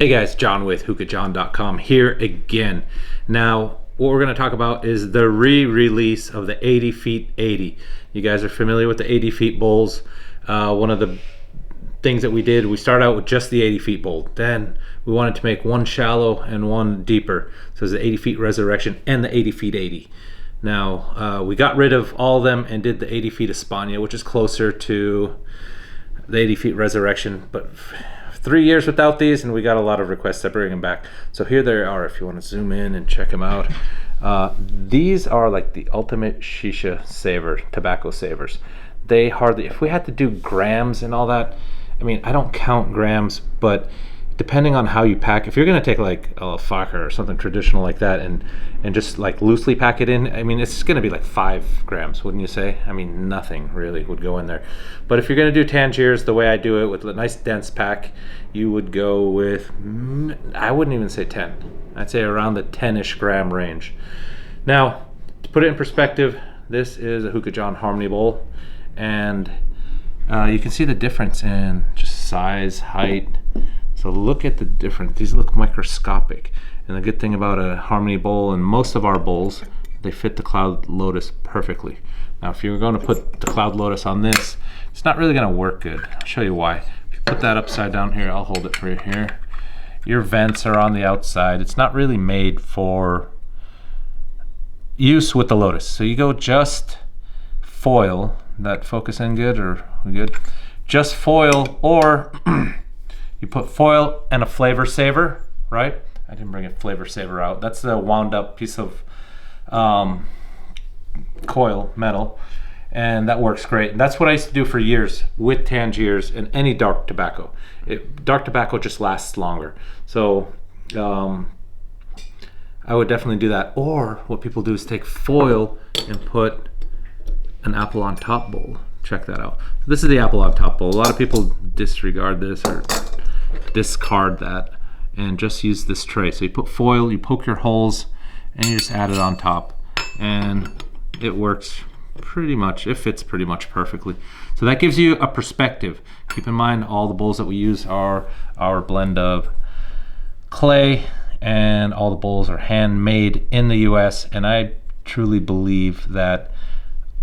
Hey guys, John with HookahJohn.com here again. Now, what we're going to talk about is the re-release of the 80Feet80. You guys are familiar with the 80 feet bowls. One of the things that we did, we started out with just the 80 feet bowl. Then we wanted to make one shallow and one deeper. So it's the 80 feet resurrection and the 80Feet80. Now, we got rid of all of them and did the 80 feet ESPANA, which is closer to the 80 feet resurrection, but 3 years without these, and we got a lot of requests to bring them back. So here they are if you want to zoom in and check them out. These are like the ultimate shisha saver, tobacco savers. They hardly, if we had to do grams and all that, I mean, I don't count grams, but depending on how you pack, if you're going to take like a fucker or something traditional like that and just like loosely pack it in, I mean, it's going to be like 5 grams, wouldn't you say? I mean, nothing really would go in there. But if you're going to do Tangiers the way I do it with a nice dense pack, you would go with, I wouldn't even say 10. I'd say around the 10-ish gram range. Now, to put it in perspective, this is a HookahJohn Harmony bowl, and you can see the difference in just size, height. So look at the difference. These look microscopic. And the good thing about a Harmony bowl, and most of our bowls, they fit the Cloud Lotus perfectly. Now, if you're going to put the Cloud Lotus on this, it's not really going to work good. I'll show you why. If you put that upside down here, I'll hold it for you here. Your vents are on the outside. It's not really made for use with the Lotus. So you go just foil. That focus in good, or we good? Just foil, or you put foil and a flavor saver, right? I didn't bring a flavor saver out. That's the wound up piece of coil metal, and that works great. And that's what I used to do for years with Tangiers and any dark tobacco. Dark tobacco just lasts longer. So I would definitely do that. Or what people do is take foil and put an apple on top bowl. Check that out. This is the apple on top bowl. A lot of people disregard this or discard that and just use this tray. So you put foil, you poke your holes, and you just add it on top, and it works pretty much, it fits pretty much perfectly. So that gives you a perspective. Keep in mind, all the bowls that we use are our blend of clay, and all the bowls are handmade in the US, and I truly believe that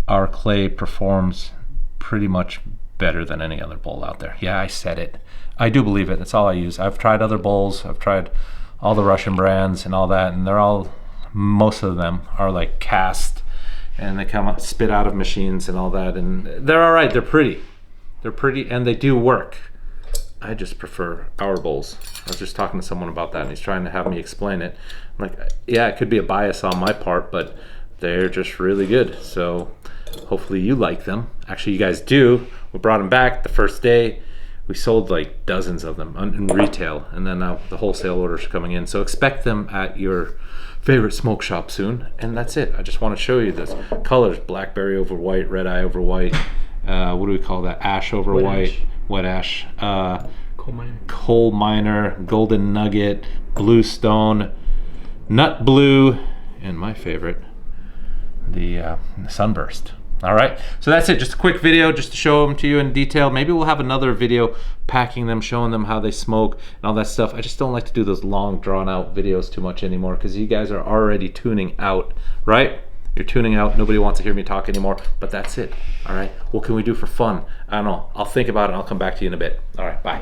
our clay performs pretty much better than any other bowl out there. Yeah, I said it. I do believe it. That's all I use. I've tried other bowls. I've tried all the Russian brands and all that, and they're all, most of them are like cast, and they come out, spit out of machines and all that, and they're all right. They're pretty. They're pretty, and they do work. I just prefer our bowls. I was just talking to someone about that, and he's trying to have me explain it. I'm like, yeah, it could be a bias on my part, but they're just really good. So hopefully you like them. Actually, you guys do. We brought them back the first day. We sold like dozens of them in retail, and then now the wholesale orders are coming in. So expect them at your favorite smoke shop soon. And that's it. I just want to show you this colors: blackberry over white, red eye over white. What do we call that? Ash over white, wet ash. Coal miner, golden nugget, bluestone, nut blue, and my favorite, the sunburst. All right, so that's it. Just a quick video just to show them to you in detail. Maybe we'll have another video packing them, showing them how they smoke and all that stuff. I just don't like to do those long drawn out videos too much anymore, because you guys are already tuning out, right? You're tuning out. Nobody wants to hear me talk anymore, but that's it. All right, what can we do for fun? I don't know. I'll think about it and I'll come back to you in a bit. All right, bye.